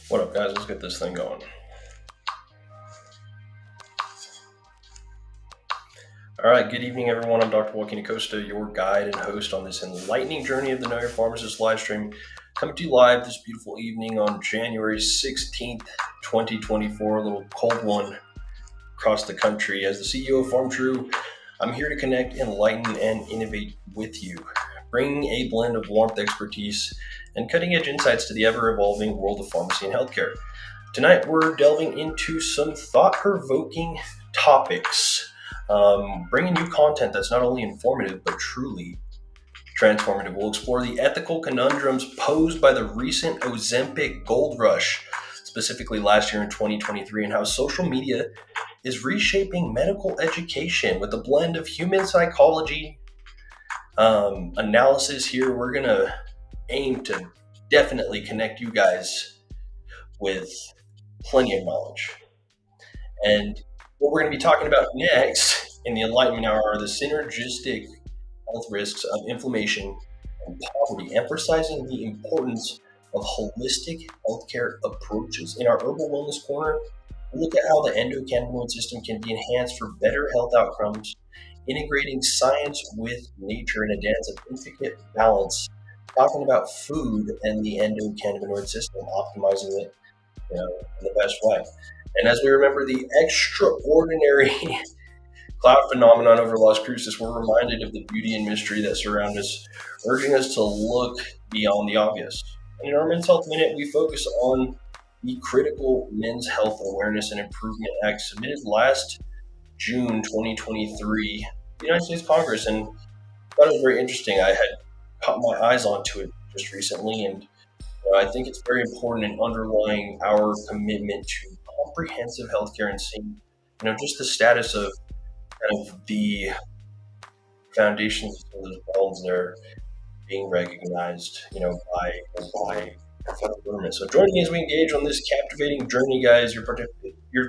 What up, guys? Let's get this thing going. All right, good evening, everyone. I'm Dr. Joaquin Acosta, your guide and host on this enlightening journey of the Know Your Pharmacist live stream. Coming to you live this beautiful evening on January 16th, 2024, a little cold one across the country. As the CEO of Pharmtrue, I'm here to connect, enlighten, and innovate with you, bringing a blend of warmth, expertise, and cutting-edge insights to the ever-evolving world of pharmacy and healthcare. Tonight, we're delving into some thought-provoking topics, bringing you content that's not only informative, but truly transformative. We'll explore the ethical conundrums posed by the recent Ozempic gold rush, specifically last year in 2023, and how social media is reshaping medical education with a blend of human psychology analysis here. We're going to aim to definitely connect you guys with plenty of knowledge. And what we're going to be talking about next in the Enlightenment Hour are the synergistic health risks of inflammation and poverty, emphasizing the importance of holistic healthcare approaches. In our Herbal Wellness Corner, we look at how the endocannabinoid system can be enhanced for better health outcomes, integrating science with nature in a dance of intricate balance, talking about food and the endocannabinoid system, optimizing it in the best way. And as we remember the extraordinary cloud phenomenon over Las Cruces, we're reminded of the beauty and mystery that surround us, urging us to look beyond the obvious. And in our Men's Health Minute, we focus on the critical Men's Health Awareness and Improvement Act submitted last June 2023, the United States Congress. And I thought it was very interesting. I had caught my eyes onto it just recently, and I think it's very important in underlying our commitment to comprehensive healthcare and seeing, just the status of kind of the foundations of those bones there being recognized, by our federal government. So join me as we engage on this captivating journey, guys. Your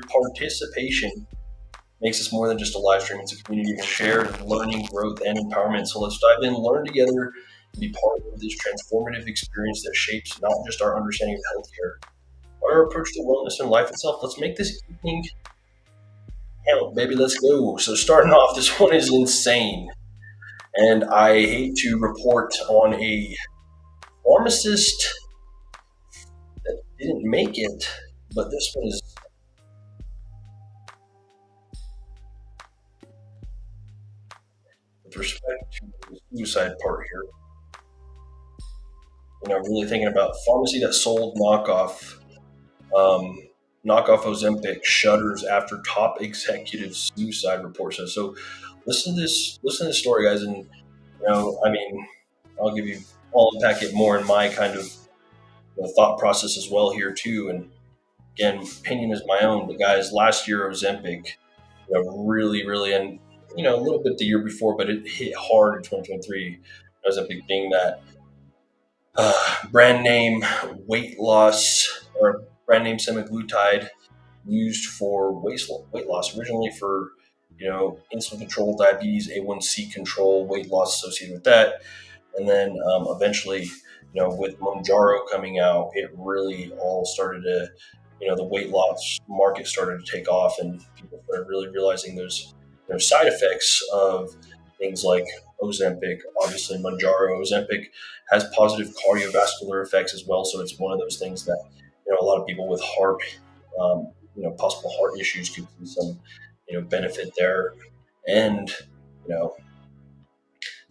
participation makes us more than just a live stream. It's a community of shared learning, growth, and empowerment. So let's dive in, learn together, and be part of this transformative experience that shapes not just our understanding of healthcare, but our approach to wellness and life itself. Let's make this evening count, baby. Let's go. So starting off, this one is insane. And I hate to report on a pharmacist that didn't make it, but this one is with respect to the suicide part here. Really thinking about pharmacy that sold knockoff Ozempic shutters after top executive suicide report says. So listen to this story, guys, and I'll unpack it more in my kind of thought process as well here too. And again, opinion is my own, but guys, last year Ozempic, really, and a little bit the year before, but it hit hard in 2023. Ozempic being that brand name weight loss, or brand name semaglutide used for weight loss, originally for insulin control, diabetes, A1C control, weight loss associated with that, and then eventually, with Mounjaro coming out, it really all started to, the weight loss market started to take off, and people started really realizing those side effects of things like Ozempic. Obviously, Mounjaro, Ozempic has positive cardiovascular effects as well, so it's one of those things that a lot of people with heart, possible heart issues could see some benefit there. And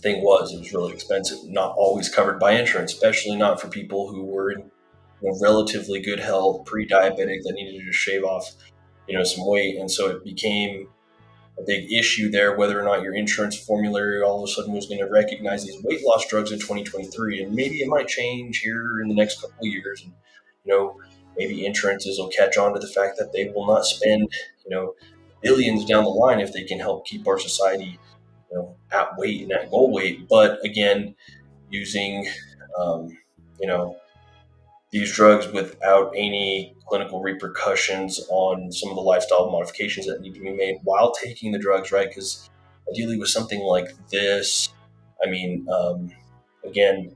thing was, it was really expensive, not always covered by insurance, especially not for people who were in relatively good health, pre-diabetic, that needed to just shave off some weight. And so it became a big issue there, whether or not your insurance formulary all of a sudden was going to recognize these weight loss drugs in 2023. And maybe it might change here in the next couple of years. And, maybe insurances will catch on to the fact that they will not spend, billions down the line if they can help keep our society, at weight and at goal weight. But again, using, these drugs without any clinical repercussions on some of the lifestyle modifications that need to be made while taking the drugs, right? Because ideally with something like this, again,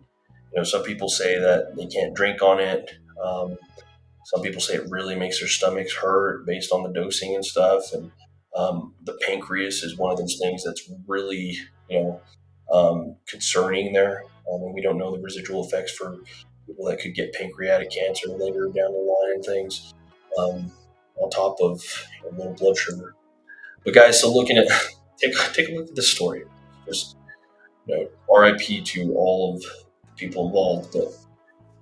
some people say that they can't drink on it. Some people say it really makes their stomachs hurt based on the dosing and stuff. And the pancreas is one of those things that's really, concerning there. And we don't know the residual effects for people that could get pancreatic cancer later down the line and things, um, on top of low blood sugar. But guys, so looking at take a look at this story. Just RIP to all of the people involved. But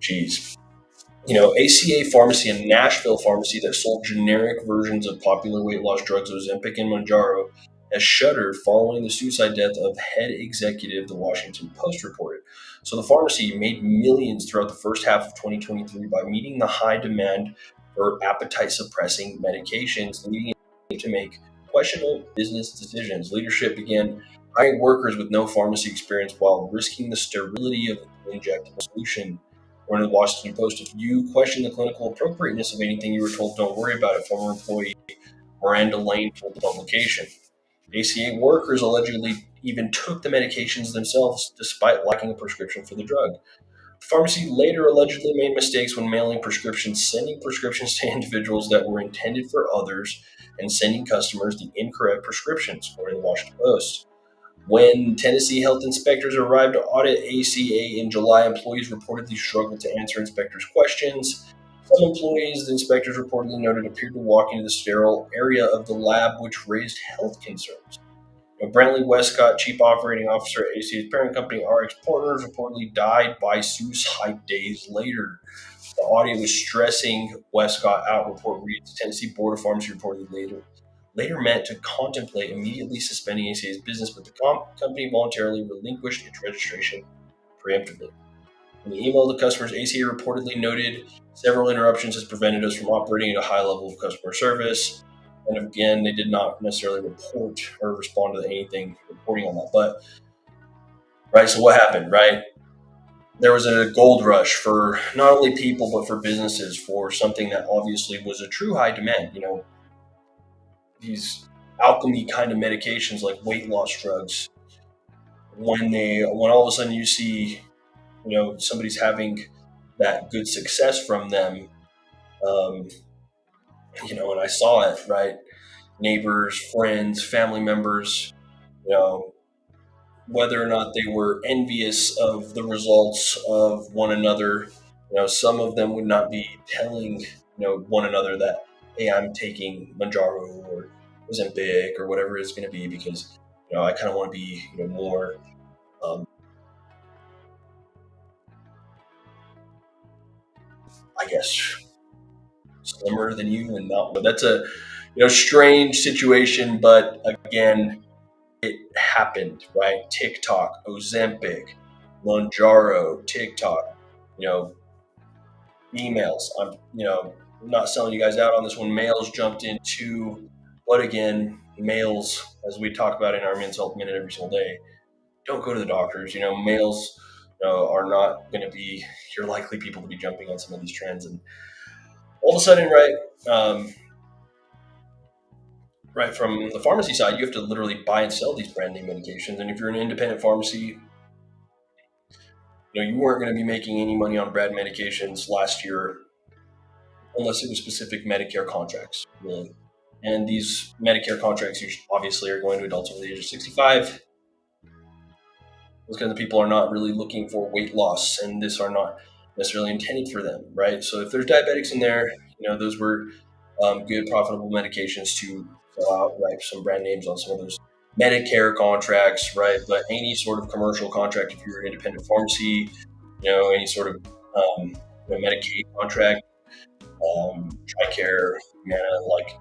geez, ACA Pharmacy, a Nashville pharmacy that sold generic versions of popular weight loss drugs Ozempic and Mounjaro, has shuttered following the suicide death of head executive, the Washington Post reported. So the pharmacy made millions throughout the first half of 2023 by meeting the high demand for appetite-suppressing medications, leading it to make questionable business decisions. Leadership began hiring workers with no pharmacy experience while risking the sterility of the injectable solution. Or in the Washington Post, if you question the clinical appropriateness of anything you were told, don't worry about it, former employee Miranda Lane told the publication. ACA workers allegedly even took the medications themselves despite lacking a prescription for the drug. The pharmacy later allegedly made mistakes when mailing prescriptions, sending prescriptions to individuals that were intended for others, and sending customers the incorrect prescriptions, according to the Washington Post. When Tennessee health inspectors arrived to audit ACA in July, employees reportedly struggled to answer inspectors' questions. Some employees, the inspectors reportedly noted, appeared to walk into the sterile area of the lab, which raised health concerns. Brantley Westcott, chief operating officer at ACA's parent company, RX Partners, reportedly died by suicide days later. The audit was stressing Westcott out, report reads. The Tennessee Board of Pharmacy reportedly later met to contemplate immediately suspending ACA's business, but the company voluntarily relinquished its registration preemptively. In the email to customers, ACA reportedly noted several interruptions has prevented us from operating at a high level of customer service. And again, they did not necessarily report or respond to anything reporting on that. But, right, so what happened, right? There was a gold rush for not only people, but for businesses for something that obviously was a true high demand. These alchemy kind of medications like weight loss drugs, when all of a sudden you see, somebody's having that good success from them, um, and I saw it, right? Neighbors, friends, family members, you know, whether or not they were envious of the results of one another. Some of them would not be telling, one another that, hey, I'm taking Manjaro or Ozempic or whatever it's going to be because, I kind of want to be, more, I guess, slimmer than you and not. But that's a, strange situation. But again, it happened, right? TikTok, Ozempic, Manjaro, TikTok, you know, emails. I'm not selling you guys out on this one. Males jumped into, but again, males, as we talk about in our Men's Health Minute every single day, don't go to the doctors. Males are not going to be your likely people to be jumping on some of these trends. And all of a sudden, right, right from the pharmacy side, you have to literally buy and sell these brand name medications. And if you're an independent pharmacy, you weren't going to be making any money on brand medications last year unless it was specific Medicare contracts, really. And these Medicare contracts obviously are going to adults over the age of 65. Those kinds of people are not really looking for weight loss, and this are not necessarily intended for them, right? So if there's diabetics in there, those were good, profitable medications to sell out, right? Some brand names on some of those Medicare contracts, right? But any sort of commercial contract, if you're an independent pharmacy, any sort of Medicaid contract, TRICARE, Humana, like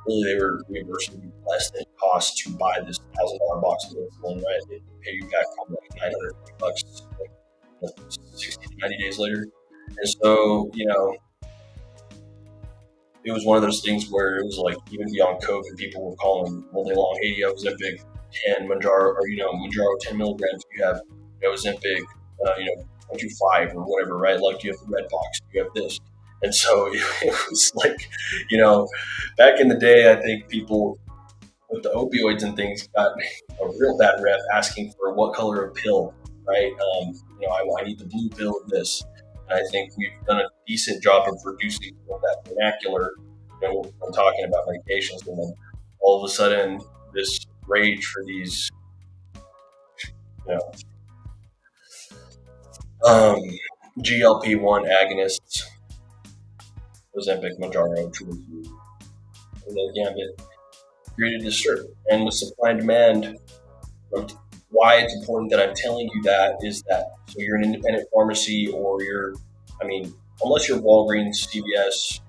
really they were reimbursing less than it cost to buy this $1,000 box of insulin, right? They pay you back from like $900, like 60 to 90 days later. And so, it was one of those things where it was like even beyond COVID, people were calling all day long, hey, Ozempic 10 Manjaro, or Manjaro 10 milligrams. You have Ozempic, 0.25 or whatever, right? Like you have the red box, you have this. And so it was like, back in the day, I think people with the opioids and things got a real bad rep asking for what color of pill, right? I need the blue pill of this. And I think we've done a decent job of reducing some of that vernacular, when talking about medications. And then all of a sudden, this rage for these, you know, GLP-1 agonists, Ozempic, Mounjaro, Trulicity, and the gambit, created this shirt. And with supply and demand, why it's important that I'm telling you that is that, so you're an independent pharmacy, or unless you're Walgreens, CVS,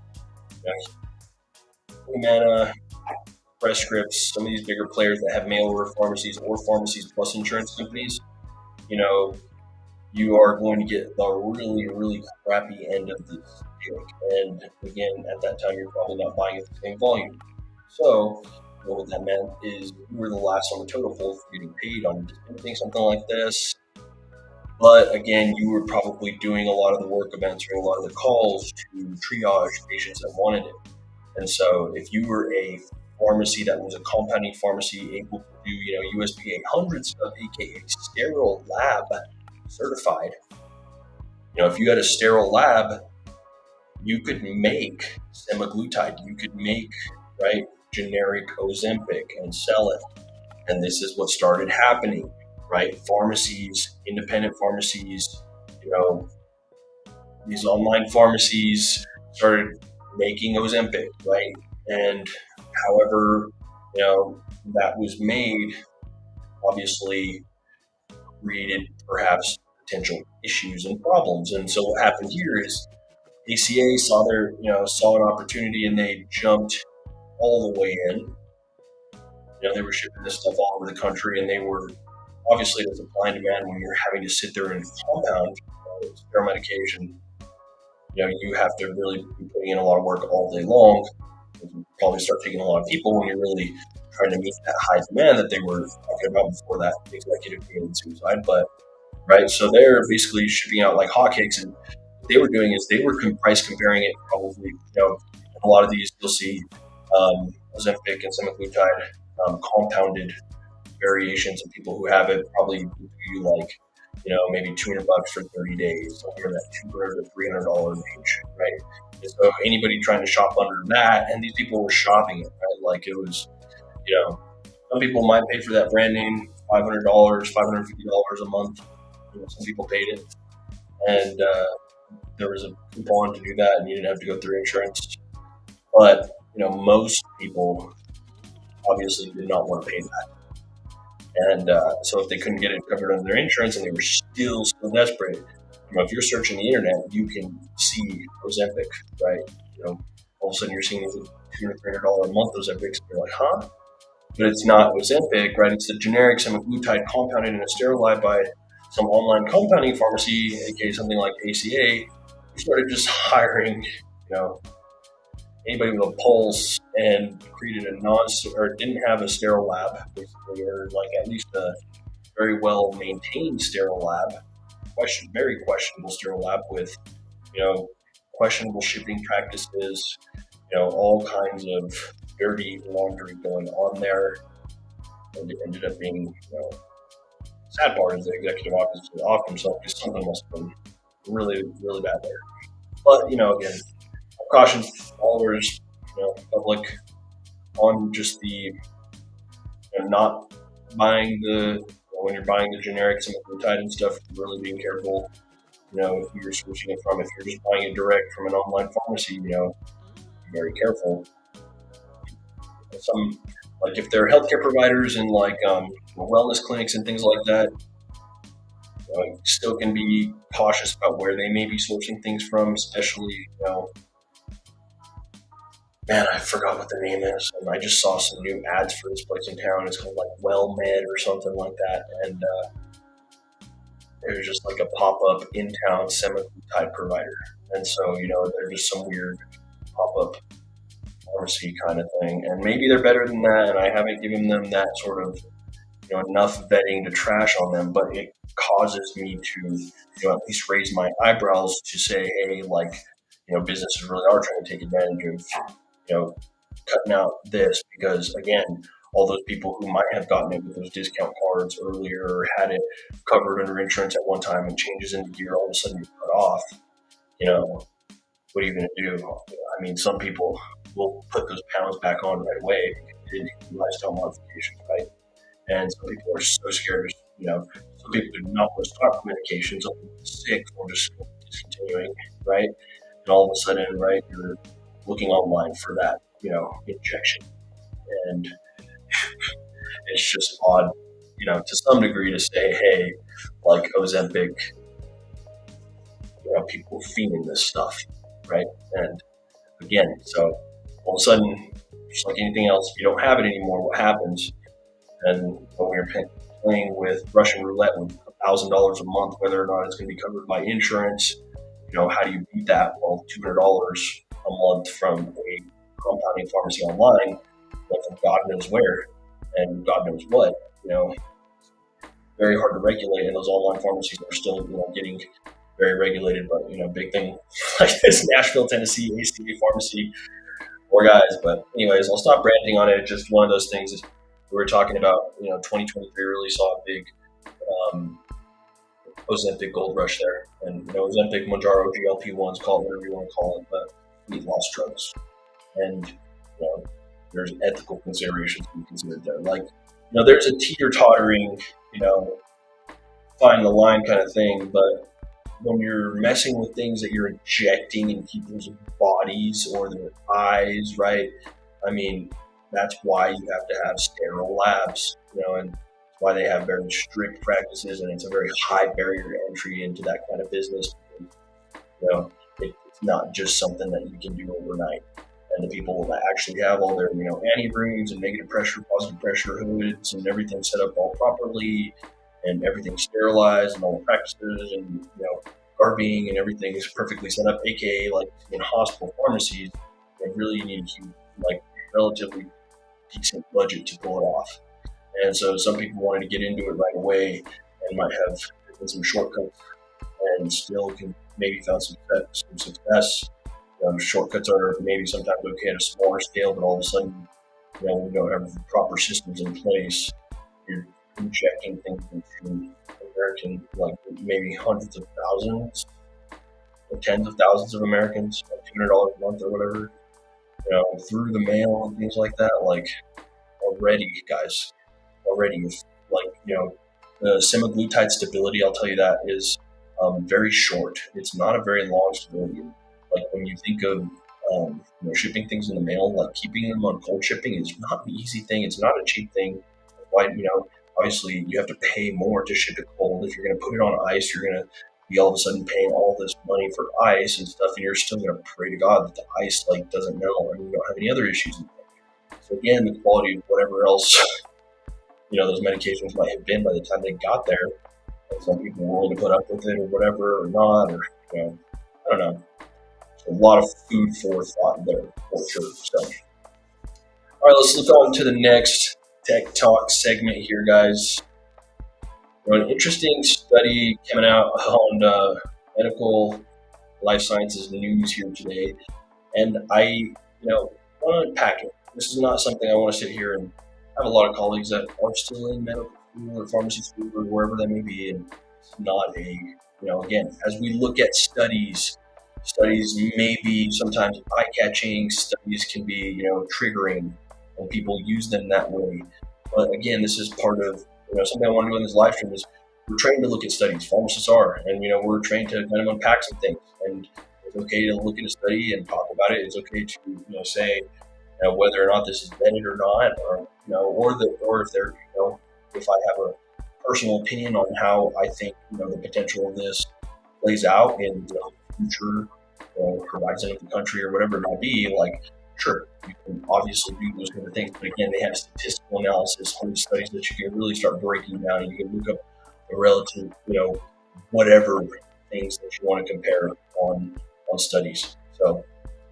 Humana, Press Scripts, some of these bigger players that have mail order pharmacies or pharmacies plus insurance companies, you are going to get the really, really crappy end of the stick. And again, at that time, you're probably not buying at the same volume. So what that meant is you were the last on the total pole for getting paid on dispensing something like this. But again, you were probably doing a lot of the work of answering a lot of the calls to triage patients that wanted it. And so if you were a pharmacy that was a compounding pharmacy able to do, USP 800 stuff, aka sterile lab certified, if you had a sterile lab, you could make semaglutide, you could make, right, generic Ozempic and sell it. And this is what started happening, right? Pharmacies, independent pharmacies, these online pharmacies started making Ozempic, right? And however, that was made, obviously created perhaps potential issues and problems. And so what happened here is ACA saw saw an opportunity, and they jumped all the way in. They were shipping this stuff all over the country, and they were obviously the supply and demand. When you're having to sit there and compound sterile medication, you have to really be putting in a lot of work all day long. You probably start taking a lot of people when you're really trying to meet that high demand that they were talking about before that executive committed suicide. But right, so they're basically shipping out like hotcakes, and what they were doing is they were price comparing it. Probably, a lot of these you'll see Ozempic and semaglutide compounded variations, and people who have it probably do like, maybe $200 for 30 days, somewhere in that $200 to $300 range, right? And so anybody trying to shop under that, and these people were shopping it, right? Like it was, some people might pay for that brand name $500, $550 a month. Some people paid it, and there was a coupon to do that, and you didn't have to go through insurance. But most people obviously did not want to pay that. And so if they couldn't get it covered under their insurance, and they were still desperate, if you're searching the internet, you can see Ozempic, right? All of a sudden you're seeing $200, $300 a month Ozempics, and you're like, huh? But it's not Ozempic, right? It's the generic semaglutide compounded in a sterile lab by some online compounding pharmacy, aka something like ACA, who started just hiring, anybody with a pulse, and created didn't have a sterile lab, basically, or like at least a very well maintained sterile lab, very questionable sterile lab with, questionable shipping practices, all kinds of dirty laundry going on there. And it ended up being, sad part is the executive officer off himself because something must have been really, really bad there. But, again, caution followers, public, on just the not buying when you're buying the generic semaglutide and stuff, really being careful. If you're switching it if you're just buying it direct from an online pharmacy, be very careful. Some, like if they're healthcare providers and like wellness clinics and things like that, still can be cautious about where they may be sourcing things from, especially, man, I forgot what the name is. And I just saw some new ads for this place in town. It's called like WellMed or something like that. And it was just like a pop-up in-town semaglutide provider. And so, they're just some weird pop-up pharmacy kind of thing. And maybe they're better than that. And I haven't given them that sort of, enough vetting to trash on them. But it causes me to, at least raise my eyebrows to say, hey, like, businesses really are trying to take advantage of, cutting out this, because again, all those people who might have gotten it with those discount cards earlier or had it covered under insurance at one time and changes into gear, all of a sudden you're cut off. you know, what are you going to do? I mean, some people will put those pounds back on right away because they did lifestyle modifications, right? And some people are so scared, some people do not want to start medications, some people are sick or just discontinuing, right? And all of a sudden, right, you're looking online for that, injection. And it's just odd, to some degree to say, hey, like Ozempic, people feeding this stuff, right? And again, so all of a sudden, just like anything else, if you don't have it anymore, what happens? And when you're playing with Russian roulette with $1,000 a month, whether or not it's going to be covered by insurance, how do you beat that? Well, $200 a month from a compounding pharmacy online, like from God knows where and God knows what, very hard to regulate. And those online pharmacies are still, getting very regulated. But, big thing like this Nashville, Tennessee, ACA pharmacy, poor guys. But anyways, I'll stop ranting on it. It's just one of those things is we were talking about, 2023 really saw a big Ozempic gold rush there. And, Ozempic, Mounjaro, GLP-1s, call it whatever you want to call it, but weight loss drugs. And, there's ethical considerations to be considered there. Like, there's a teeter-tottering, find the line kind of thing, but when you're messing with things that you're injecting in people's bodies or their eyes, right? I mean, that's why you have to have sterile labs, and that's why they have very strict practices, and it's a very high barrier to entry into that kind of business. It's not just something that you can do overnight. And the people that actually have all their, anti-rooms and negative pressure, positive pressure hoods and everything set up all properly and everything sterilized and all the practices and, garbing and everything is perfectly set up, aka like in hospital pharmacies, they really need a relatively decent budget to pull it off. And so some people wanted to get into it right away and might have some shortcuts and still can maybe found some success. Shortcuts are maybe sometimes okay at a smaller scale, but all of a sudden, when you don't have the proper systems in place, you're injecting things into American, like maybe hundreds of thousands, or tens of thousands of Americans, like $200 a month or whatever, through the mail and things like that. Like already, guys, the semaglutide stability, I'll tell you that is very short. It's not a very long stability. Like when you think of shipping things in the mail, like keeping them on cold shipping is not an easy thing. It's not a cheap thing. Why, obviously you have to pay more to ship it cold. If you're going to put it on ice, you're going to be all of a sudden paying all this money for ice and stuff, and you're still going to pray to God that the ice doesn't melt and you don't have any other issues. So again, the quality of whatever else those medications might have been by the time they got there, and some people were willing to put up with it or whatever or not, or I don't know. A lot of food for thought there for sure. So, all right, let's look on to the next tech talk segment here, guys. An interesting study coming out on medical life sciences news here today, and I, want to unpack it. This is not something I want to sit here and I have a lot of colleagues that are still in medical school or pharmacy school or wherever that may be, and it's not a, again, as we look at studies may be sometimes eye-catching, studies can be, triggering, and people use them that way. But again, this is part of, something I want to do in this live stream is we're trained to look at studies, pharmacists are, and, we're trained to kind of unpack some things. And it's okay to look at a study and talk about it. It's okay to, say, whether or not this is vetted or not, or, or if they're, if I have a personal opinion on how I think, the potential of this plays out in, future horizon of the country or whatever it might be, like, sure, you can obviously do those kind of things, but again, they have statistical analysis, on these studies that you can really start breaking down, and you can look up the relative, whatever things that you want to compare on studies. So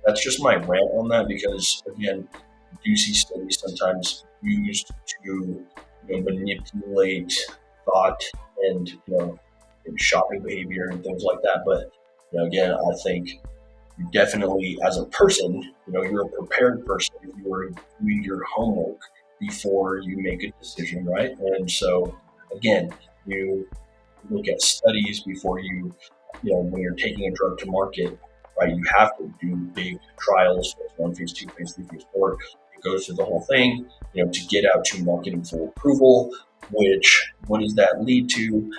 that's just my rant on that, because again, you do see studies sometimes used to manipulate thought and shopping behavior and things like that. But again, I think you definitely, as a person, you're a prepared person if you are doing your homework before you make a decision, right? And so again, you look at studies before you when you're taking a drug to market, right, you have to do big trials, phase 1, phase 2, phase 3, phase 4. It goes through the whole thing, to get out to marketing full approval, which, what does that lead to?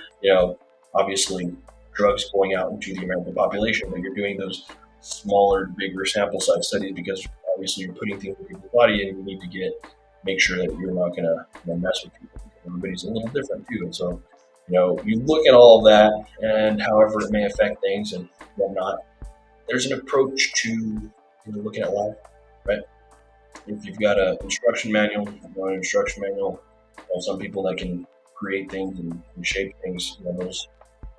Obviously drugs going out into the American population, but you're doing those smaller, bigger sample size studies because obviously you're putting things in people's body and you need to make sure that you're not going to mess with people. Everybody's a little different too. And so, you look at all of that and however it may affect things and whatnot, there's an approach to looking at life, right? If you've got an instruction manual, some people that can create things and shape things, those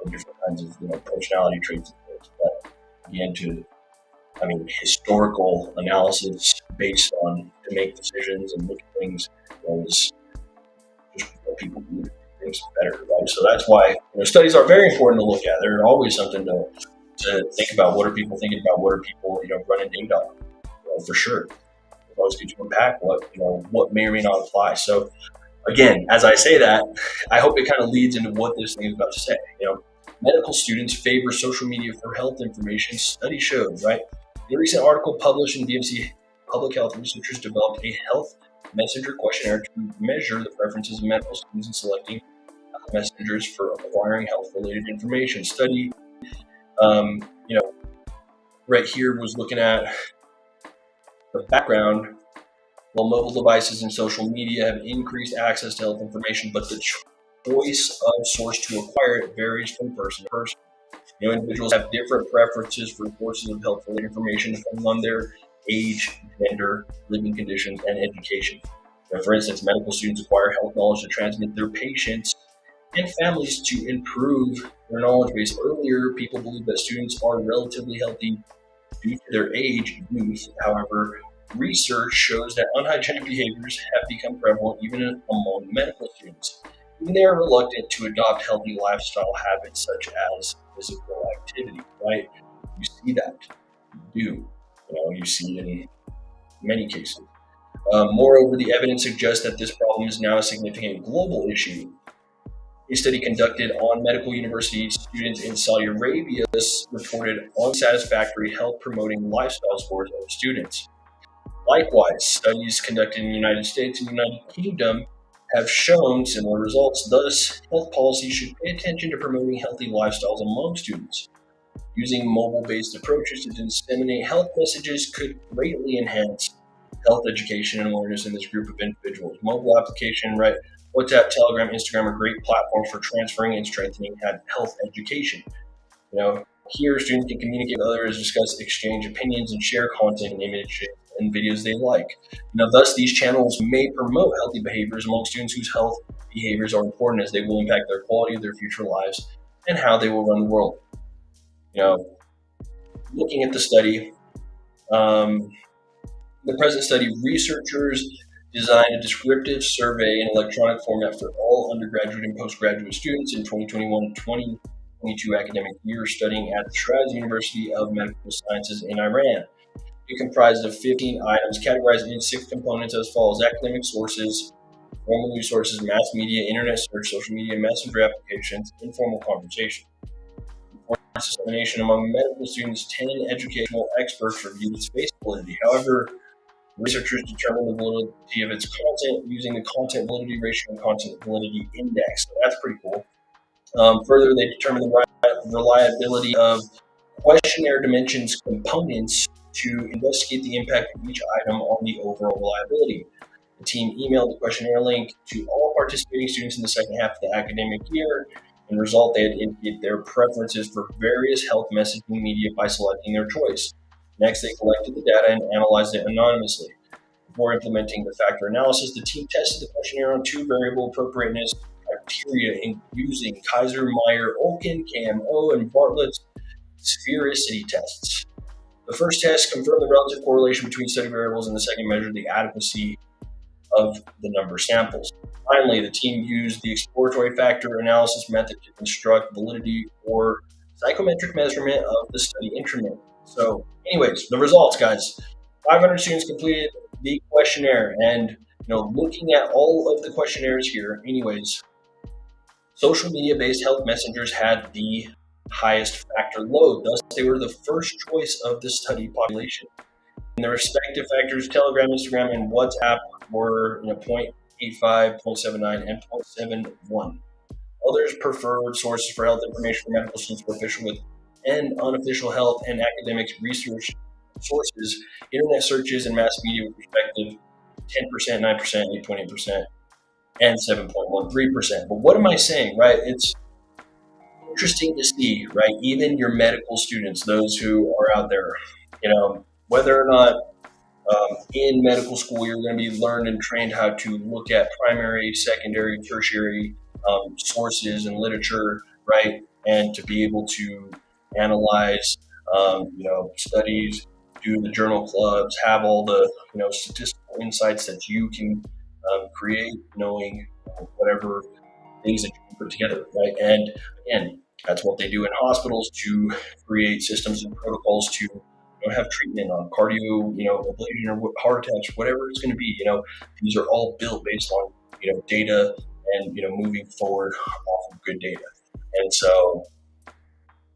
are different kinds of personality traits. But again, historical analysis based on to make decisions and look at things is just what people do things better, right? So that's why studies are very important to look at. They're always something to think about. What are people thinking about? What are people running data on? For sure. It's always good to unpack what may or may not apply. So again, as I say that, I hope it kind of leads into what this thing is about to say. Medical students favor social media for health information, study shows, right? In a recent article published in DMC Public Health, researchers developed a health messenger questionnaire to measure the preferences of medical students in selecting health messengers for acquiring health-related information. Study, right here was looking at the background. While mobile devices and social media have increased access to health information, but the choice of source to acquire it varies from person to person. Individuals have different preferences for sources of health-related information depending on their age, gender, living conditions, and education. For instance, medical students acquire health knowledge to transmit their patients and families to improve their knowledge base. Earlier, people believed that students are relatively healthy due to their age, youth. However, research shows that unhygienic behaviors have become prevalent even among medical students. Even they are reluctant to adopt healthy lifestyle habits such as physical activity, right? You see that. You do. You see it in many cases. Moreover, the evidence suggests that this problem is now a significant global issue. A study conducted on medical university students in Saudi Arabia reported unsatisfactory health promoting lifestyle scores of students. Likewise, studies conducted in the United States and United Kingdom have shown similar results. Thus, health policy should pay attention to promoting healthy lifestyles among students. Using mobile-based approaches to disseminate health messages could greatly enhance health education and awareness in this group of individuals. Mobile application, right? WhatsApp, Telegram, Instagram are great platforms for transferring and strengthening health education. Here students can communicate with others, discuss, exchange opinions, and share content and images and videos they like. Thus, these channels may promote healthy behaviors among students whose health behaviors are important as they will impact their quality of their future lives and how they will run the world. Looking at the study, the present study, researchers designed a descriptive survey in electronic format for all undergraduate and postgraduate students in 2021-2022 academic year studying at the Shiraz University of Medical Sciences in Iran. It comprised of 15 items categorized into 6 components as follows: academic sources, formal resources, mass media, internet search, social media, messenger applications, informal conversation. Dissemination among medical students, 10 educational experts reviewed its face validity. However, researchers determined the validity of its content using the content validity ratio and content validity index. So that's pretty cool. Further, they determined the reliability of questionnaire dimensions components to investigate the impact of each item on the overall reliability. The team emailed the questionnaire link to all participating students in the second half of the academic year. In result, they had indicated their preferences for various health messaging media by selecting their choice. Next, they collected the data and analyzed it anonymously. Before implementing the factor analysis, the team tested the questionnaire on 2 variable appropriateness criteria using Kaiser, Meyer, Olkin, KMO, and Bartlett's sphericity tests. The first test confirmed the relative correlation between study variables, and the second measured the adequacy of the number of samples. Finally, the team used the exploratory factor analysis method to construct validity or psychometric measurement of the study interval. So, anyways, the results, guys. 500 students completed the questionnaire, and looking at all of the questionnaires here, anyways, social media-based health messengers had the highest factor load. Thus, they were the first choice of the study population. And the respective factors, Telegram, Instagram, and WhatsApp were 0.85, 0.79, and 0.71. Others preferred sources for health information for medical students were official with and unofficial health and academic research sources, internet searches, and mass media with respective 10%, 9%, 8.8%, and 7.13%. But what am I saying, right? It's interesting to see, right? Even your medical students, those who are out there, whether or not in medical school, you're going to be learned and trained how to look at primary, secondary, tertiary sources and literature, right? And to be able to analyze, studies, do the journal clubs, have all the, statistical insights that you can create, knowing whatever things that you can put together, right? And again, that's what they do in hospitals to create systems and protocols to have treatment on cardio, ablation or heart attacks, whatever it's going to be. These are all built based on data and moving forward off of good data. And so,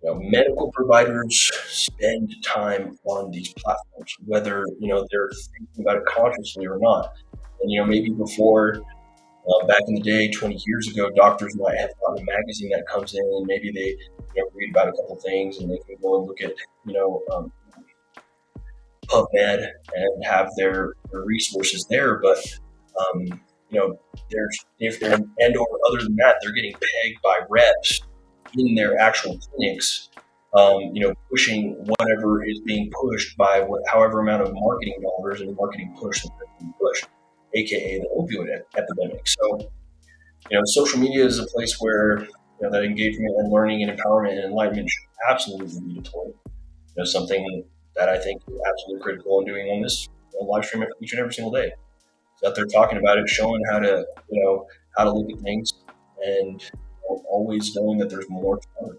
medical providers spend time on these platforms, whether they're thinking about it consciously or not. And maybe before. Back in the day, 20 years ago, doctors might have gotten a magazine that comes in, and maybe they read about a couple things, and they can go and look at PubMed and have their resources there. But there's if they're and or other than that, they're getting pegged by reps in their actual clinics. Pushing whatever is being pushed by however amount of marketing dollars and marketing push that they're being pushed, aka the opioid epidemic. So, social media is a place where that engagement and learning and empowerment and enlightenment should absolutely be deployed. Something that I think is absolutely critical in doing on this live stream each and every single day. So that they're talking about it, showing how to how to look at things, and always knowing that there's more to learn,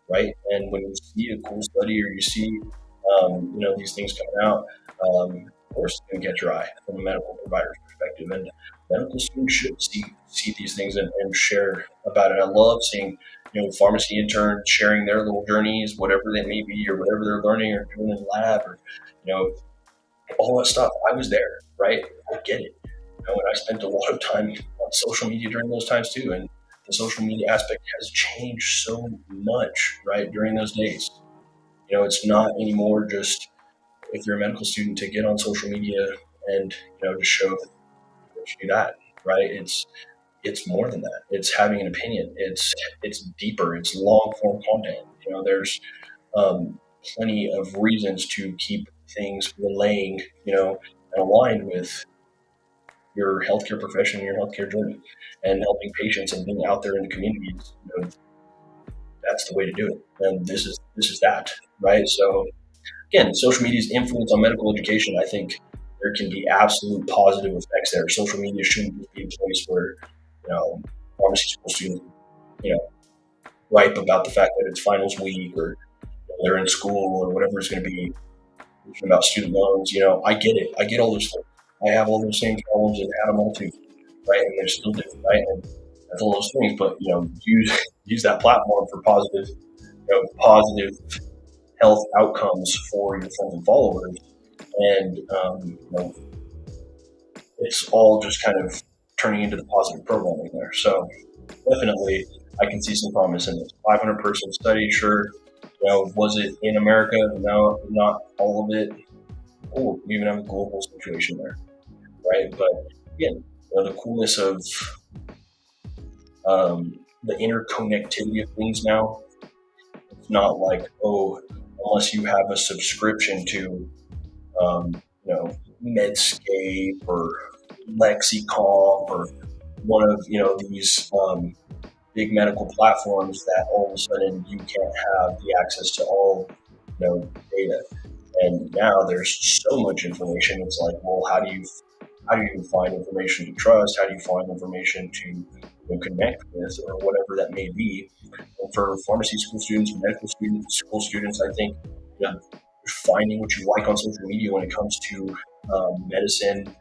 right? And when you see a cool study or you see these things coming out, of course it's going to catch your eye from a medical provider's perspective, and medical students should see these things and share about it. I love seeing pharmacy interns sharing their little journeys, whatever they may be, or whatever they're learning or doing in the lab, or all that stuff. I was there, right? I get it. And I spent a lot of time on social media during those times too, and the social media aspect has changed so much, right, during those days. It's not anymore just if you're a medical student to get on social media and to show that you do that, right? It's more than that. It's having an opinion. It's deeper. It's long form content. There's plenty of reasons to keep things relaying, and aligned with your healthcare profession, your healthcare journey, and helping patients and being out there in the communities. That's the way to do it. And this is that, right? So again, social media's influence on medical education, I think there can be absolute positive effects there. Social media shouldn't just be a place where, pharmacy school students, gripe about the fact that it's finals week or they're in school or whatever it's going to be, about student loans. I get it. I get all those things. I have all those same problems and had them all too, right? And they're still different, right? And that's all those things. But use that platform for positive health outcomes for your friends and followers, and it's all just kind of turning into the positive programming there. So definitely, I can see some promise in this 500-person study. Sure, was it in America? No, not all of it. Oh, we even have a global situation there, right? But again, the coolness of the interconnectivity of things now. It's not like, unless you have a subscription to, Medscape or Lexicomp or one of these big medical platforms, that all of a sudden you can't have the access to all data. And now there's so much information. It's like, well, how do you find information to trust? How do you find information to connect with, or whatever that may be? And for pharmacy school students, medical students, school students, I think finding what you like on social media when it comes to medicine,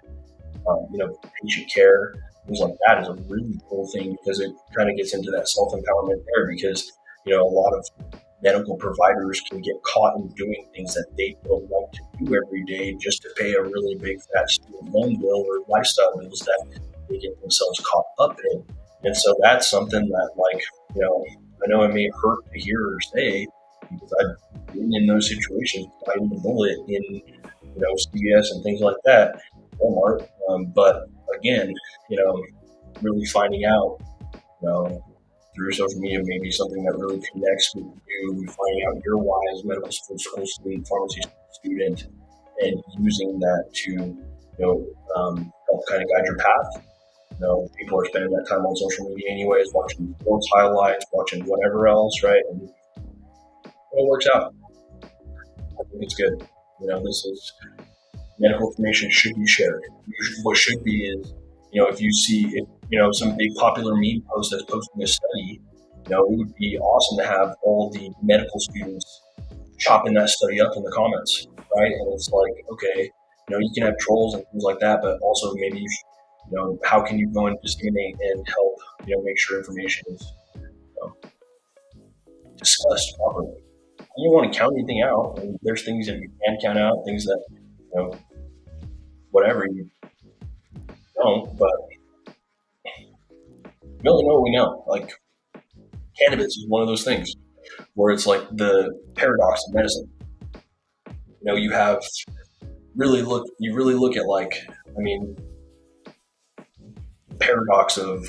patient care, things like that is a really cool thing, because it kind of gets into that self-empowerment there. Because a lot of medical providers can get caught in doing things that they don't like to do every day just to pay a really big fat student loan bill or lifestyle bills that they get themselves caught up in. And so that's something that, like, I know it may hurt to hear or say because I've been in those situations, biting the bullet in, CVS and things like that, Walmart. But again, really finding out, through social media, maybe something that really connects with you, finding out your why as medical school student, pharmacy student, and using that to, help kind of guide your path. People are spending that time on social media anyways, watching sports highlights, watching whatever else, right? And it works out. I think it's good. This is medical information should be shared. What should be is, if you see, some big popular meme post that's posting a study, it would be awesome to have all the medical students chopping that study up in the comments, right? And it's like, okay, you can have trolls and things like that, but also maybe you should, how can you go and disseminate and help, make sure information is discussed properly. You don't want to count anything out. And there's things that you can count out, things that, whatever you don't, but we only know what we know. Like, cannabis is one of those things where it's like the paradox of medicine. You have you really look at, like, paradox of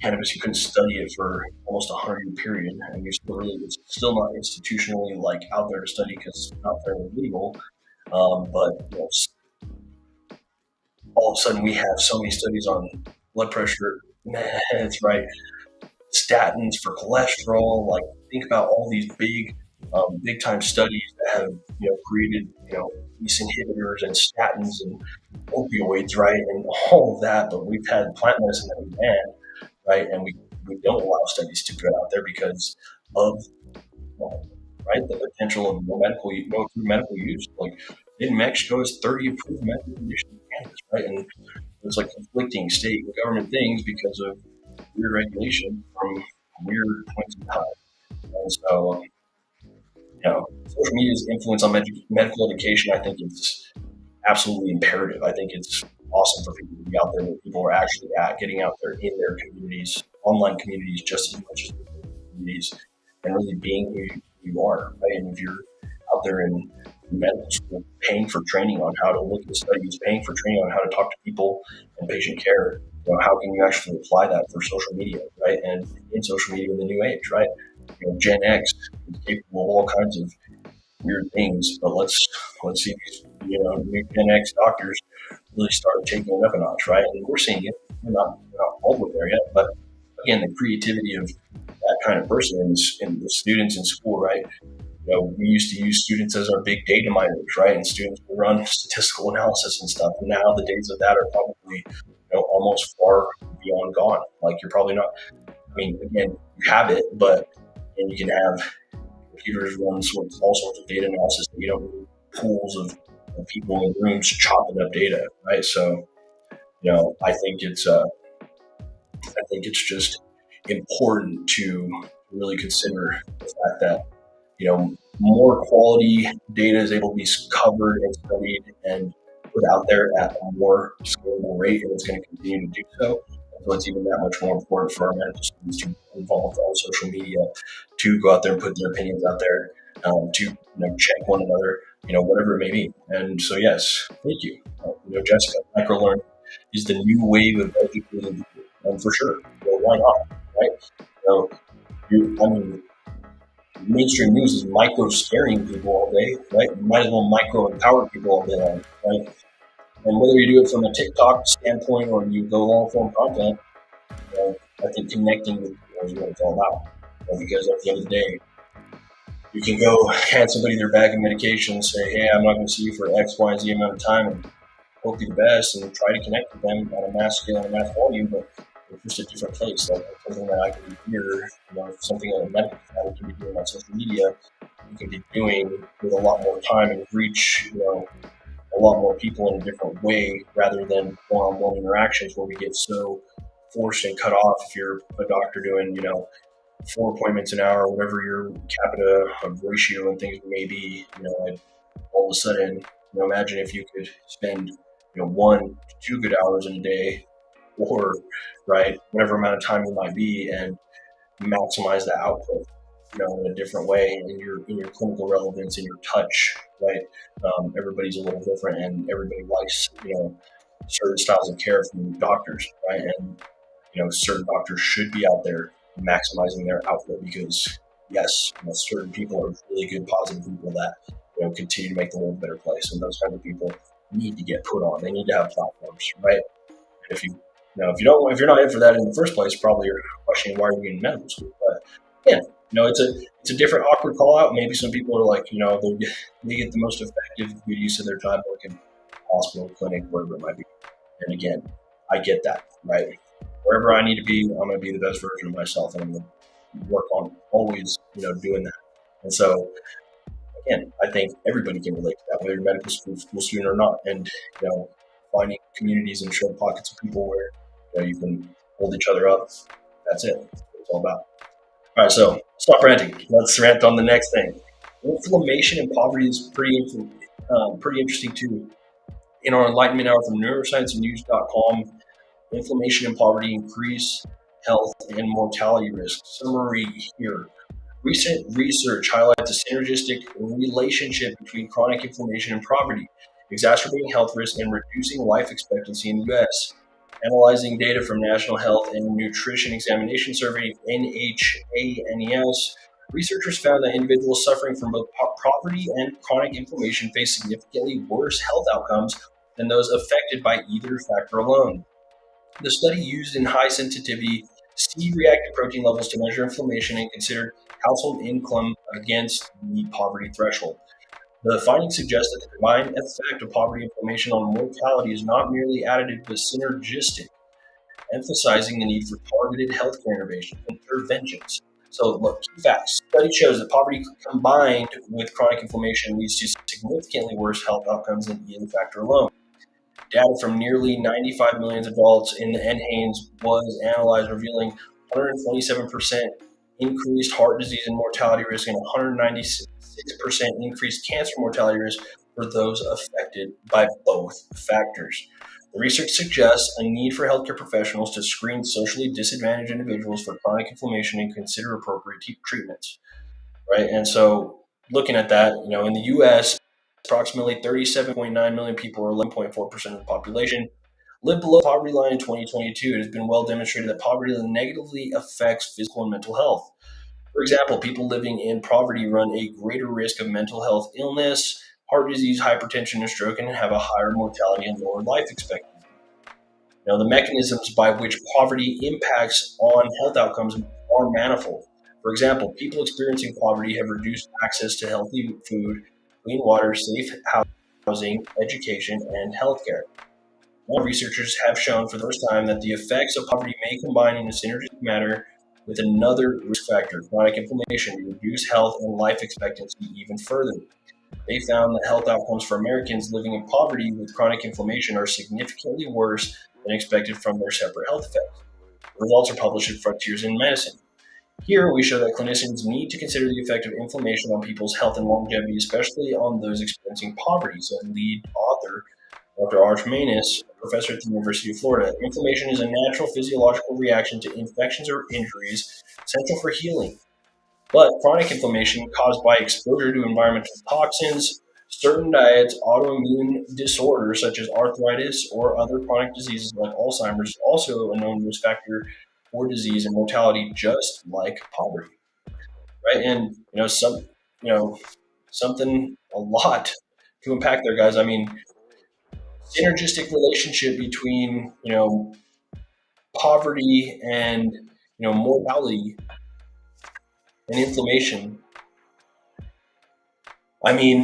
cannabis. You couldn't study it for almost 100-year period, and it's still not institutionally like out there to study because it's not fairly legal. But all of a sudden we have so many studies on blood pressure meds, right? Statins for cholesterol. Like, think about all these big time studies that have created these inhibitors and statins and opioids, right, and all of that. But we've had plant medicine that we banned, right, and we don't allow studies to go out there because of right, the potential of no approved medical use. Like, in Mexico, it's 30 approved medical conditions of cannabis, right, and it's like conflicting state and government things because of weird regulation from weird points in time. And so, social media's influence on medical education, I think it's absolutely imperative. I think it's awesome for people to be out there where people are actually getting out there in their communities, online communities, just as much as their communities, and really being who you are, right? And if you're out there in medical school paying for training on how to look at studies, paying for training on how to talk to people and patient care, how can you actually apply that for social media, right? And in social media in the new age, right? Gen X is capable of all kinds of weird things, but let's see these new Gen X doctors really start taking it up a notch, right? And we're seeing it. We're not all the way there yet, but again, the creativity of that kind of person and the students in school, right? We used to use students as our big data miners, right? And students would run statistical analysis and stuff. And now the days of that are probably, almost far beyond gone. Like, you're probably not. Again, you have it, but and you can have computers run all sorts of data analysis that you don't need pools of people in rooms chopping up data, right? So, I think it's just important to really consider the fact that more quality data is able to be covered and studied and put out there at a more scalable rate, and it's going to continue to do so. So it's even that much more important for our medical students to be involved on social media, to go out there and put their opinions out there, to check one another, whatever it may be. And so, yes, thank you. Jessica, microlearn is the new wave of educated, for sure. Why not, right? Mainstream news is micro scaring people all day, right? You might as well micro empower people all day long, right? And whether you do it from a TikTok standpoint or you go long form content, I think connecting with people is what it's all about. Because at the end of the day, you can go hand somebody their bag of medication and say, hey, I'm not going to see you for X, Y, Z amount of time, and hope you the best, and try to connect with them on a mass scale and a mass volume, but it's just a different place. Like, something that I can do here, something that a medical provider can be doing on social media, you can be doing with a lot more time and reach, a lot more people in a different way rather than one-on-one interactions where we get so forced and cut off. If you're a doctor doing, 4 appointments an hour, whatever your capita ratio and things may be, and all of a sudden, imagine if you could spend, 1 to 2 good hours in a day, or right, whatever amount of time it might be, and maximize that output, in a different way, in your clinical relevance, in your touch, right? Everybody's a little different, and everybody likes, certain styles of care from doctors, right? And certain doctors should be out there maximizing their output because, yes, certain people are really good, positive people that continue to make the world a better place, and those kind of people need to get put on. They need to have platforms, right? And if you're not in for that in the first place, probably you're questioning why you're in medical school. But yeah, it's a different awkward call out. Maybe some people are like, they get the most effective good use of their time working hospital, clinic, wherever it might be. And again, I get that, right? Wherever I need to be, I'm going to be the best version of myself, and I'm going to work on always, doing that. And so, again, I think everybody can relate to that, whether you're a medical school student or not. And finding communities and short pockets of people where you can hold each other up. That's it. That's what it's all about. All right, so stop ranting. Let's rant on the next thing. Inflammation and poverty is pretty interesting too. In our Enlightenment Hour from neuroscienceandnews.com, inflammation and poverty increase health and mortality risk. Summary here. Recent research highlights a synergistic relationship between chronic inflammation and poverty, exacerbating health risk and reducing life expectancy in the U.S. Analyzing data from National Health and Nutrition Examination Survey, NHANES, researchers found that individuals suffering from both poverty and chronic inflammation face significantly worse health outcomes than those affected by either factor alone. The study used in high sensitivity C-reactive protein levels to measure inflammation and considered household income against the poverty threshold. The findings suggest that the combined effect of poverty and inflammation on mortality is not merely additive but synergistic, emphasizing the need for targeted healthcare interventions. So, look, key facts. Study shows that poverty combined with chronic inflammation leads to significantly worse health outcomes than either factor alone. Data from nearly 95 million adults in the NHANES was analyzed, revealing 127% increased heart disease and mortality risk and 196% increased cancer mortality risk for those affected by both factors. The research suggests a need for healthcare professionals to screen socially disadvantaged individuals for chronic inflammation and consider appropriate treatments. Right, and so looking at that, in the U.S., approximately 37.9 million people, or 11.4% of the population, live below the poverty line in 2022. It has been well demonstrated that poverty negatively affects physical and mental health. For example, people living in poverty run a greater risk of mental health illness, heart disease, hypertension, and stroke, and have a higher mortality and lower life expectancy. Now, the mechanisms by which poverty impacts on health outcomes are manifold. For example, people experiencing poverty have reduced access to healthy food, clean water, safe housing, education, and healthcare. Now, researchers have shown for the first time that the effects of poverty may combine in a synergistic manner with another risk factor, chronic inflammation, to reduce health and life expectancy even further. They found that health outcomes for Americans living in poverty with chronic inflammation are significantly worse than expected from their separate health effects. The results are published in Frontiers in Medicine. Here, we show that clinicians need to consider the effect of inflammation on people's health and longevity, especially on those experiencing poverty. So, lead author, Dr. Archmanis, professor at the University of Florida. Inflammation is a natural physiological reaction to infections or injuries, essential for healing. But chronic inflammation caused by exposure to environmental toxins, certain diets, autoimmune disorders such as arthritis or other chronic diseases like Alzheimer's is also a known risk factor for disease and mortality, just like poverty. Right? And something a lot to unpack there, guys. I mean, synergistic relationship between poverty and mortality and inflammation. I mean,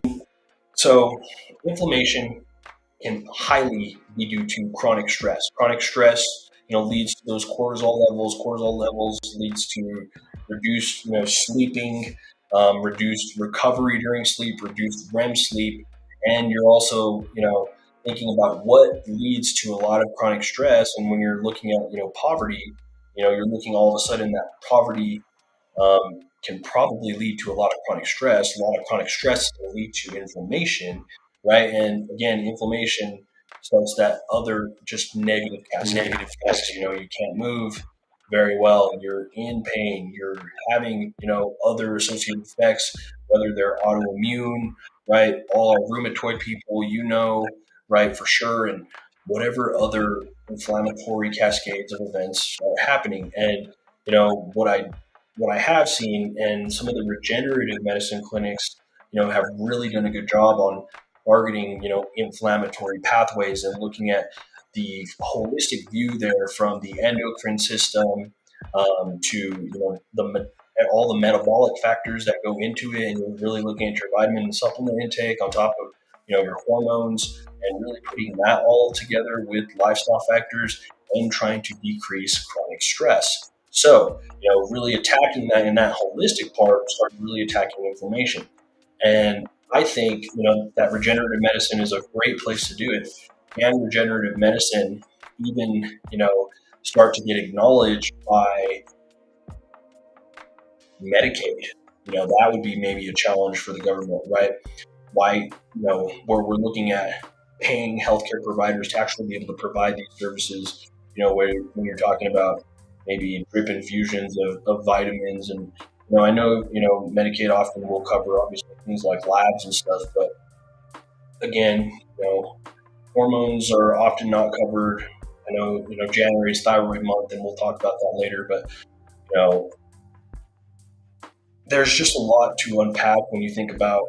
so inflammation can highly be due to chronic stress. Chronic stress, leads to those cortisol levels. Cortisol levels leads to reduced, sleeping, reduced recovery during sleep, reduced REM sleep, and you're also, thinking about what leads to a lot of chronic stress. And when you're looking at, poverty, you're looking all of a sudden that poverty can probably lead to a lot of chronic stress. A lot of chronic stress will lead to inflammation, right? And again, inflammation starts that other just negative cascade. You can't move very well. You're in pain. You're having, other associated effects, whether they're autoimmune, right? All our rheumatoid people, right, for sure, and whatever other inflammatory cascades of events are happening. And what I have seen, and some of the regenerative medicine clinics, have really done a good job on targeting, inflammatory pathways and looking at the holistic view there, from the endocrine system, to all the metabolic factors that go into it, and you're really looking at your vitamin and supplement intake on top of your hormones, and really putting that all together with lifestyle factors and trying to decrease chronic stress. So, really attacking that in that holistic part, start really attacking inflammation. And I think, that regenerative medicine is a great place to do it. And regenerative medicine even, start to get acknowledged by Medicaid. That would be maybe a challenge for the government, right? Why, where we're looking at paying healthcare providers to actually be able to provide these services, where when you're talking about maybe drip infusions of vitamins. And, I know, Medicaid often will cover obviously things like labs and stuff, but again, hormones are often not covered. I know, January is thyroid month, and we'll talk about that later, but, you know, there's just a lot to unpack when you think about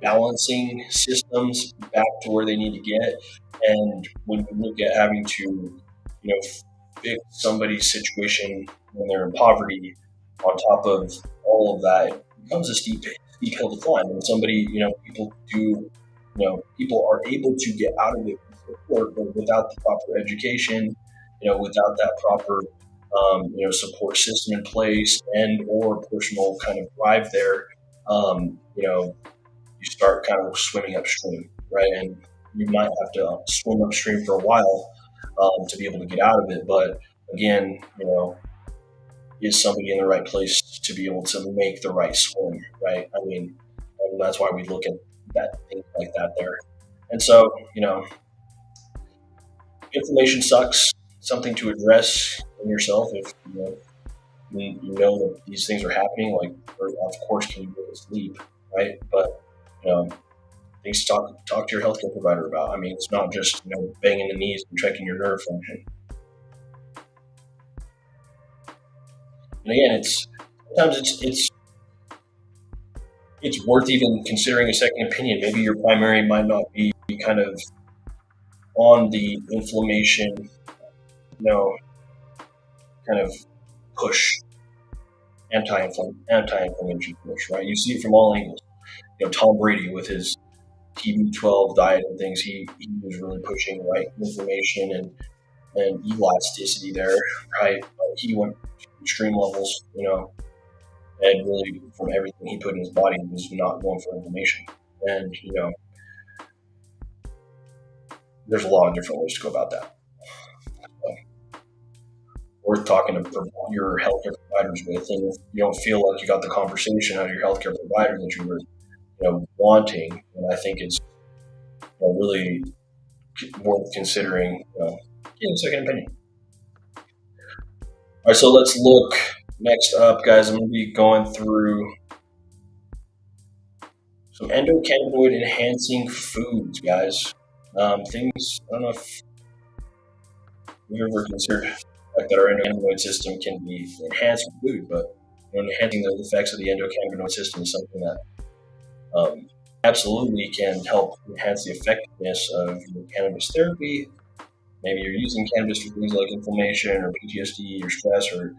balancing systems back to where they need to get. And when you look at having to, fix somebody's situation when they're in poverty, on top of all of that, it becomes a steep hill to climb. And somebody, people are able to get out of it with support, but without the proper education, without that proper support system in place, and or personal kind of drive there, you start kind of swimming upstream, right? And you might have to swim upstream for a while to be able to get out of it. But again, is somebody in the right place to be able to make the right swim, right? I mean, and that's why we look at that things like that there. And so, inflammation sucks. Something to address in yourself if that these things are happening. Like, of course, can you go to sleep, right? But things to talk to your healthcare provider about. I mean, it's not just banging the knees and checking your nerve function. And again, it's worth even considering a second opinion. Maybe your primary might not be kind of on the inflammation, kind of push, anti-inflammation push, right? You see it from all angles. Tom Brady with his TB12 diet and things, he was really pushing, right, inflammation and elasticity there, right? But he went to extreme levels, and really from everything he put in his body was not going for inflammation. And there's a lot of different ways to go about that. Worth talking to your healthcare providers with, and if you don't feel like you got the conversation out of your healthcare provider that you were, wanting, and I think it's really worth considering, getting a second opinion. All right, so let's look next up, guys. I'm going to be going through some endocannabinoid enhancing foods, guys. Things, I don't know if you've ever considered like that our endocannabinoid system can be enhanced with food, but enhancing the effects of the endocannabinoid system is something that absolutely can help enhance the effectiveness of your cannabis therapy. Maybe you're using cannabis for things like inflammation or PTSD or stress, or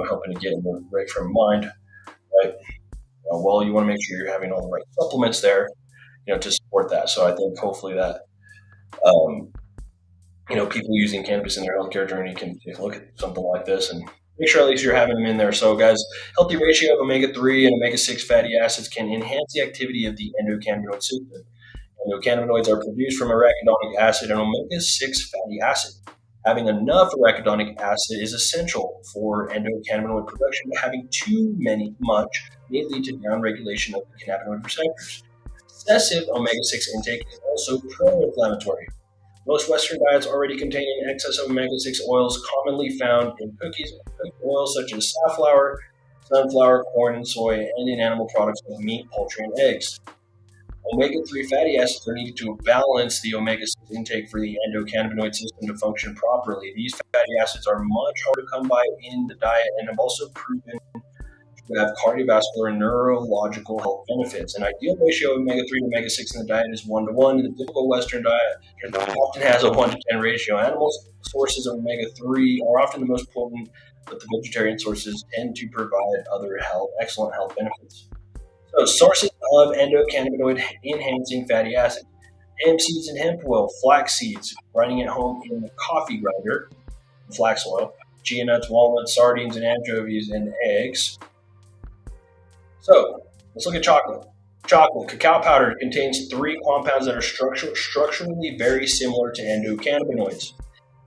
helping to get in the right frame of mind, right? Well, you want to make sure you're having all the right supplements there, to support that. So I think hopefully that people using cannabis in their healthcare journey can take a look at something like this and make sure at least you're having them in there. So, guys, healthy ratio of omega-3 and omega-6 fatty acids can enhance the activity of the endocannabinoid system. Endocannabinoids are produced from arachidonic acid and omega-6 fatty acid. Having enough arachidonic acid is essential for endocannabinoid production, but having much may lead to downregulation of the cannabinoid receptors. Excessive omega-6 intake is also pro-inflammatory. Most Western diets already contain an excess of omega-6 oils commonly found in cookies and cooking oils such as safflower, sunflower, corn, and soy, and in animal products like meat, poultry, and eggs. Omega-3 fatty acids are needed to balance the omega-6 intake for the endocannabinoid system to function properly. These fatty acids are much harder to come by in the diet and have also proven to have cardiovascular and neurological health benefits. An ideal ratio of omega-3 to omega-6 in the diet is 1 to 1. The typical Western diet often has a 1 to 10 ratio. Animal sources of omega-3 are often the most potent, but the vegetarian sources tend to provide other excellent health benefits. So, sources of endocannabinoid enhancing fatty acids: hemp seeds and hemp oil, flax seeds, grinding at home in the coffee grinder, flax oil, chia nuts, walnuts, sardines, and anchovies, and eggs. So, let's look at chocolate. Chocolate, cacao powder, contains 3 compounds that are structurally very similar to endocannabinoids.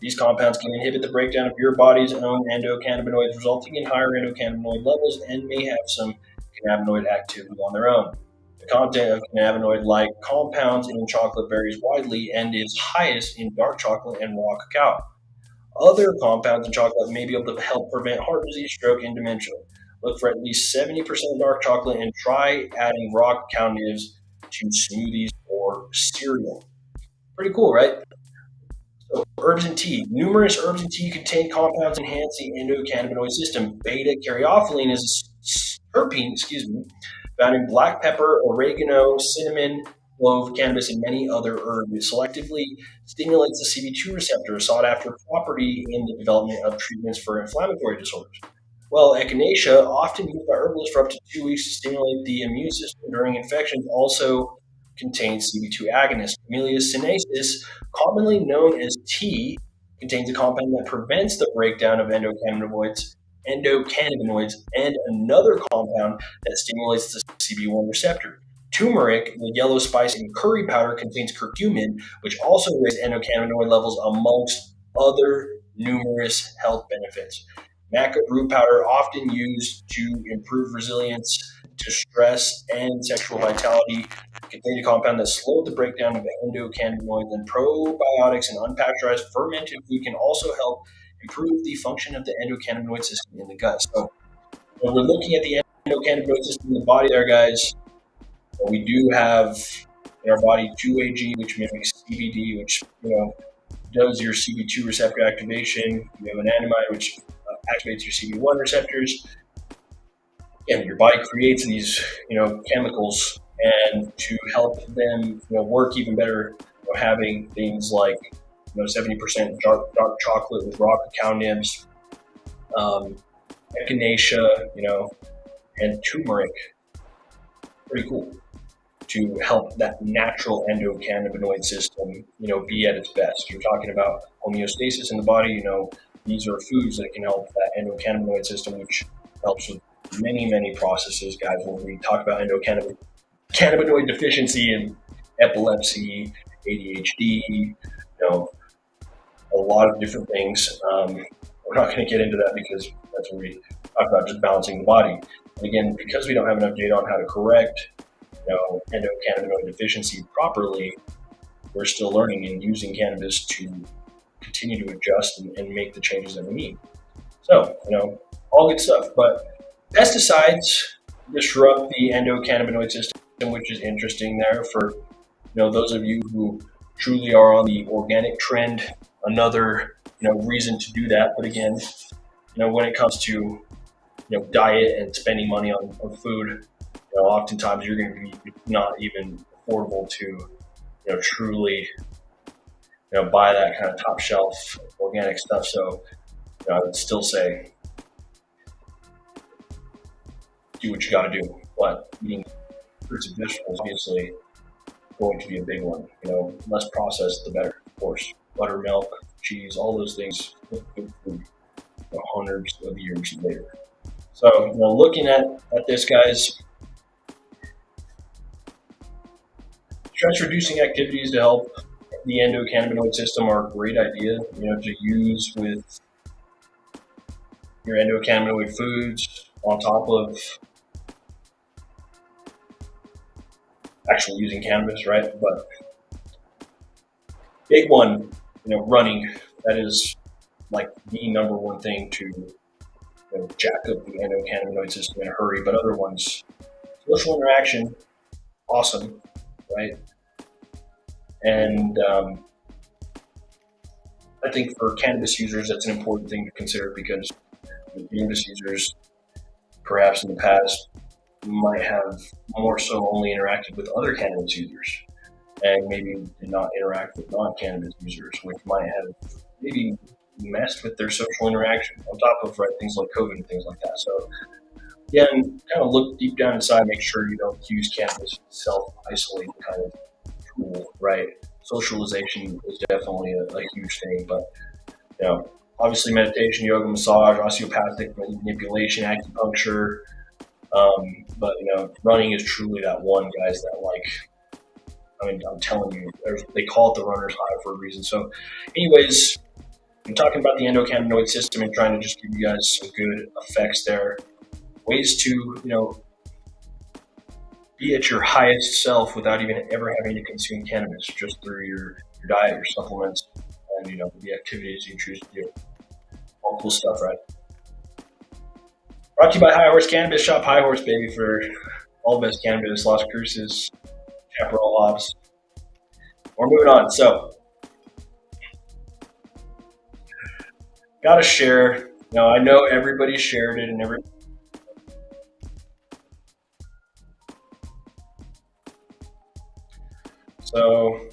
These compounds can inhibit the breakdown of your body's own endocannabinoids, resulting in higher endocannabinoid levels and may have some cannabinoid activity on their own. The content of cannabinoid-like compounds in chocolate varies widely and is highest in dark chocolate and raw cacao. Other compounds in chocolate may be able to help prevent heart disease, stroke, and dementia. Look for at least 70% dark chocolate and try adding raw cacao nibs to smoothies or cereal. Pretty cool, right? So, herbs and tea. Numerous herbs and tea contain compounds enhance the endocannabinoid system. Beta caryophyllene is a terpene, found in black pepper, oregano, cinnamon, clove, cannabis, and many other herbs. It selectively stimulates the CB2 receptor, a sought after property in the development of treatments for inflammatory disorders. Well, echinacea, often used by herbalists for up to 2 weeks to stimulate the immune system during infections, also contains CB2 agonist. Camellia sinensis, commonly known as tea, contains a compound that prevents the breakdown of endocannabinoids, and another compound that stimulates the CB1 receptor. Turmeric, the yellow spice in curry powder, contains curcumin, which also raises endocannabinoid levels amongst other numerous health benefits. Maca root powder, often used to improve resilience to stress and sexual vitality, contains a compound that slowed the breakdown of endocannabinoids, and probiotics and unpasteurized fermented food can also help improve the function of the endocannabinoid system in the gut. So when we're looking at the endocannabinoid system in the body there, guys, we do have in our body 2-AG, which mimics CBD, which does your CB2 receptor activation. You have an anandamide, which activates your CB1 receptors. And your body creates these, chemicals, and to help them, work even better, having things like, 70% dark chocolate with raw cacao nibs, echinacea, and turmeric. Pretty cool to help that natural endocannabinoid system, be at its best. You're talking about homeostasis in the body. These are foods that can help that endocannabinoid system, which helps with many processes, guys. When we talk about endocannabinoid deficiency and epilepsy, ADHD, a lot of different things. We're not going to get into that because that's when we talk about just balancing the body. And again, because we don't have enough data on how to correct, endocannabinoid deficiency properly, we're still learning and using cannabis to continue to adjust and make the changes that we need. So, all good stuff. But pesticides disrupt the endocannabinoid system, which is interesting there for, those of you who truly are on the organic trend. Another, reason to do that. But again, when it comes to, diet and spending money on food, oftentimes you're going to be not even affordable to, truly, buy that kind of top shelf organic stuff. So, I would still say, do what you got to do. But eating fruits and vegetables, obviously, going to be a big one. Less processed, the better, of course. Buttermilk, cheese, all those things, good food, hundreds of years later. So, looking at this, guys, stress reducing activities to help the endocannabinoid system are a great idea, to use with your endocannabinoid foods on top of actually using cannabis, right? But big one, running. That is like the number one thing to jack up the endocannabinoid system in a hurry. But other ones, social interaction, awesome, right? And I think for cannabis users, that's an important thing to consider because cannabis users, perhaps in the past, might have more so only interacted with other cannabis users and maybe did not interact with non-cannabis users, which might have maybe messed with their social interaction on top of things like COVID and things like that. So again, kind of look deep down inside, make sure you don't use cannabis as a self-isolating kind of tool, right? Socialization is definitely a huge thing, but obviously meditation, yoga, massage, osteopathic manipulation, acupuncture. But running is truly that one, guys, that I'm telling you, they call it the runner's high for a reason. So anyways, I'm talking about the endocannabinoid system and trying to just give you guys some good effects there. Ways to, be at your highest self without even ever having to consume cannabis, just through your diet, your supplements, and, the activities you choose to do. All cool stuff, right? Brought to you by High Horse Cannabis. Shop High Horse, baby, for all the best cannabis, Las Cruces, Chaparral hops. We're moving on. So, gotta share. I know everybody shared it, and So,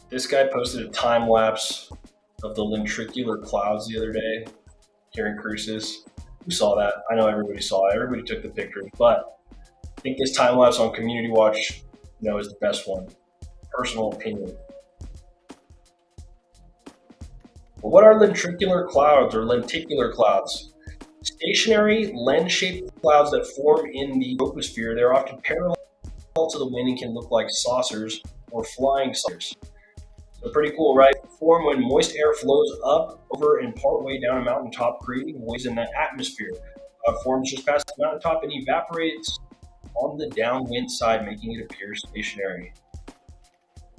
this guy posted a time lapse of the lenticular clouds the other day here in Cruces. Who saw that? I know everybody saw it. Everybody took the pictures, but I think this time lapse on Community Watch, is the best one. Personal opinion. But what are lenticular clouds or lenticular clouds? Stationary lens-shaped clouds that form in the troposphere. They're often parallel to the wind and can look like saucers or flying saucers. So pretty cool, right? Form when moist air flows up, over, and partway down a mountaintop, creating waves in the atmosphere. Forms just past the mountaintop and evaporates on the downwind side, making it appear stationary.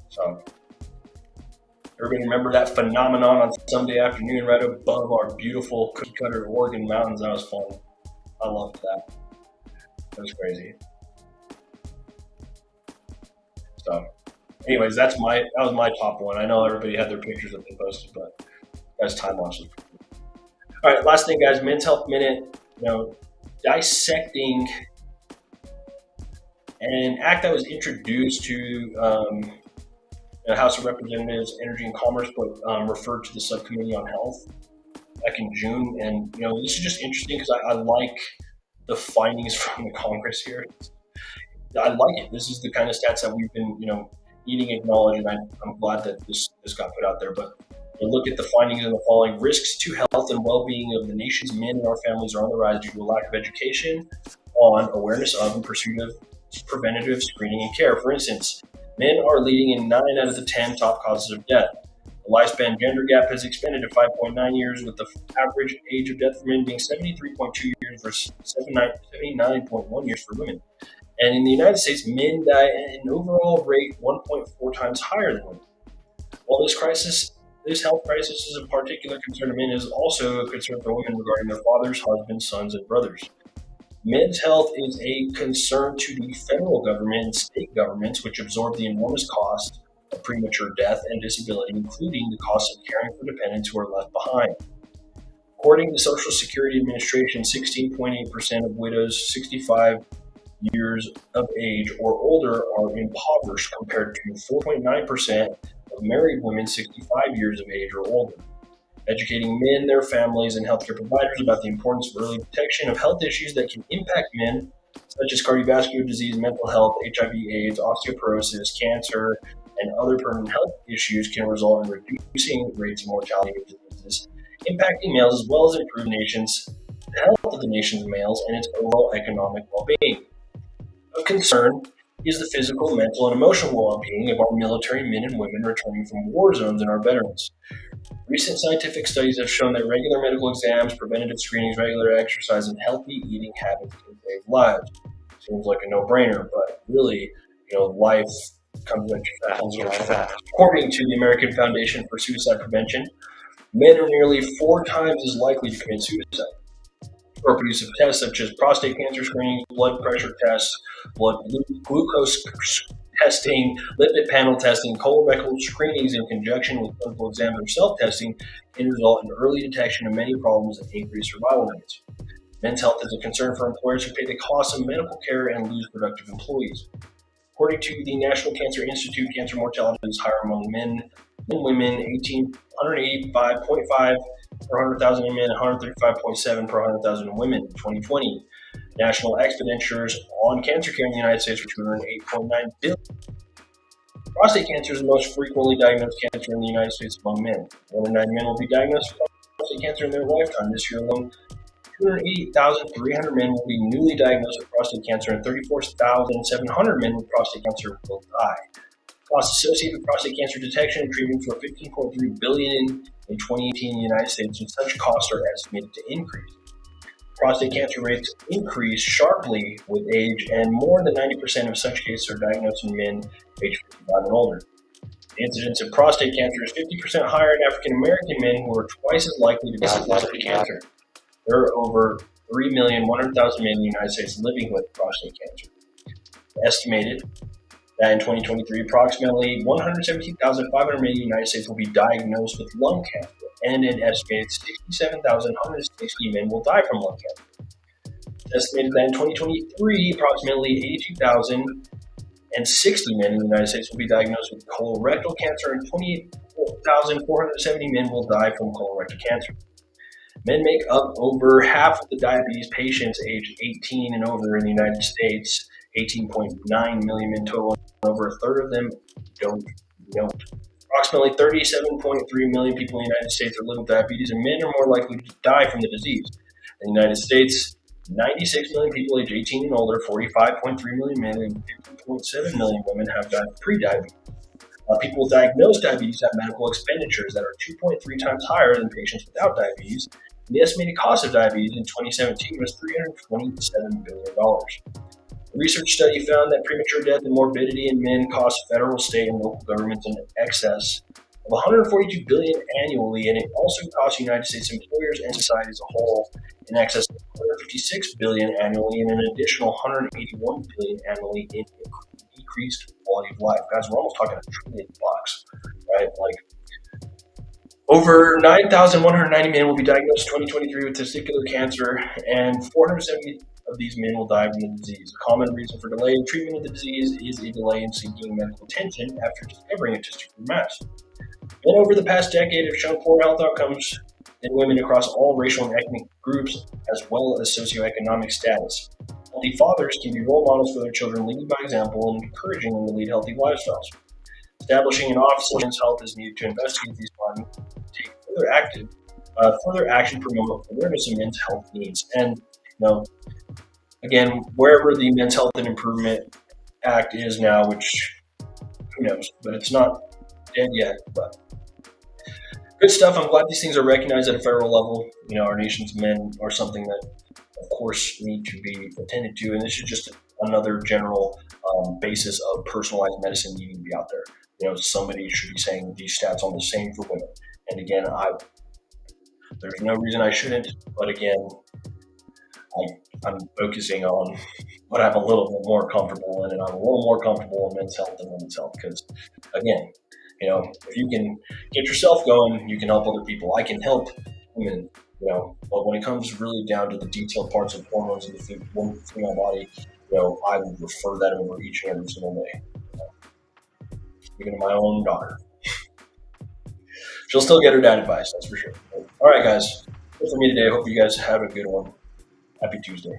So, everybody remember that phenomenon on Sunday afternoon right above our beautiful cookie cutter Oregon mountains? That was fun. I loved that. That was crazy. So, anyways, that was my top one. I know everybody had their pictures that they posted, but that's time lapse. All right, last thing, guys. Men's Health Minute. Dissecting an act that was introduced to the House of Representatives, Energy and Commerce, but referred to the Subcommittee on Health back in June. And this is just interesting because I like the findings from the Congress here. I like it. This is the kind of stats that we've been, needing acknowledge, and I'm glad that this got put out there. But look at the findings in the following: risks to health and well-being of the nation's men and our families are on the rise due to a lack of education on, awareness of, and pursuit of preventative screening and care. For instance, men are leading in 9 out of the 10 top causes of death. The lifespan gender gap has expanded to 5.9 years, with the average age of death for men being 73.2 years versus 79.1 years for women. And in the United States, men die at an overall rate 1.4 times higher than women. While this health crisis is a particular concern to men, it is also a concern for women regarding their fathers, husbands, sons, and brothers. Men's health is a concern to the federal government and state governments, which absorb the enormous cost of premature death and disability, including the cost of caring for dependents who are left behind. According to the Social Security Administration, 16.8% of widows 65 years of age or older are impoverished, compared to 4.9% of married women 65 years of age or older. Educating men, their families, and healthcare providers about the importance of early detection of health issues that can impact men, such as cardiovascular disease, mental health, HIV/AIDS, osteoporosis, cancer, and other permanent health issues, can result in reducing rates of mortality of diseases impacting males, as well as improve the health of the nation's males and its overall economic well-being. Of concern is the physical, mental, and emotional well-being of our military men and women returning from war zones and our veterans. Recent scientific studies have shown that regular medical exams, preventative screenings, regular exercise, and healthy eating habits can save lives. Seems like a no-brainer, but really, life comes at you fast. According to the American Foundation for Suicide Prevention, men are nearly 4 times as likely to commit suicide. Reproductive tests such as prostate cancer screenings, blood pressure tests, blood glucose testing, lipid panel testing, colorectal screenings in conjunction with clinical exams or self-testing can result in early detection of many problems and increased survival rates. Men's health is a concern for employers who pay the cost of medical care and lose productive employees. According to the National Cancer Institute, cancer mortality is higher among men than women, 185.5 per 100,000 in men, 135.7 per 100,000 in women. In 2020, national expenditures on cancer care in the United States were $208.9 billion. Prostate cancer is the most frequently diagnosed cancer in the United States among men. 1 in 9 men will be diagnosed with prostate cancer in their lifetime. This year alone, 288,300 men will be newly diagnosed with prostate cancer, and 34,700 men with prostate cancer will die. Costs associated with prostate cancer detection and treatment were $15.3 billion in 2018 in the United States, and such costs are estimated to increase. Prostate cancer rates increase sharply with age, and more than 90% of such cases are diagnosed in men aged 55 and older. The incidence of prostate cancer is 50% higher in African American men, who are twice as likely to die with prostate cancer. There are over 3,100,000 men in the United States living with prostate cancer. Estimated that in 2023, approximately 117,500 men in the United States will be diagnosed with lung cancer, and an estimated 67,160 men will die from lung cancer. It's estimated that in 2023, approximately 82,060 men in the United States will be diagnosed with colorectal cancer, and 28,470 men will die from colorectal cancer. Men make up over half of the diabetes patients aged 18 and over in the United States, 18.9 million men total, and over a third of them don't know it. Approximately 37.3 million people in the United States are living with diabetes, and men are more likely to die from the disease. In the United States, 96 million people aged 18 and older, 45.3 million men, and 50.7 million women have pre-diabetes. People with diagnosed diabetes have medical expenditures that are 2.3 times higher than patients without diabetes. And the estimated cost of diabetes in 2017 was $327 billion. A research study found that premature death and morbidity in men cost federal, state, and local governments in excess of $142 billion annually, and it also costs United States employers and society as a whole in excess of $156 billion annually, and an additional $181 billion annually in decreased quality of life. Guys, we're almost talking $1 trillion, right? Over 9,190 men will be diagnosed in 2023 with testicular cancer, and 470 of these men will die from the disease. A common reason for delay in treatment of the disease is a delay in seeking medical attention after discovering a testicular mass. Men over the past decade have shown poor health outcomes in women across all racial and ethnic groups, as well as socioeconomic status. Healthy fathers can be role models for their children, leading by example and encouraging them to lead healthy lifestyles. Establishing an office of men's health is needed to investigate these findings, take further action, promote awareness of men's health needs. And again, wherever the Men's Health and Improvement Act is now, which who knows, but it's not dead yet. But good stuff. I'm glad these things are recognized at a federal level. Our nation's men are something that, of course, need to be attended to, and this is just another general basis of personalized medicine needing to be out there. Somebody should be saying these stats are the same for women. And again, there's no reason I shouldn't, but again, I'm focusing on what I'm a little bit more comfortable in, and I'm a little more comfortable in men's health than women's health, because again, if you can get yourself going, you can help other people. I can help women, but when it comes really down to the detailed parts of hormones in the female body, I would refer that over each and every single day. Even my own daughter. She'll still get her dad advice, that's for sure. All right, guys. That's it for me today. I hope you guys have a good one. Happy Tuesday.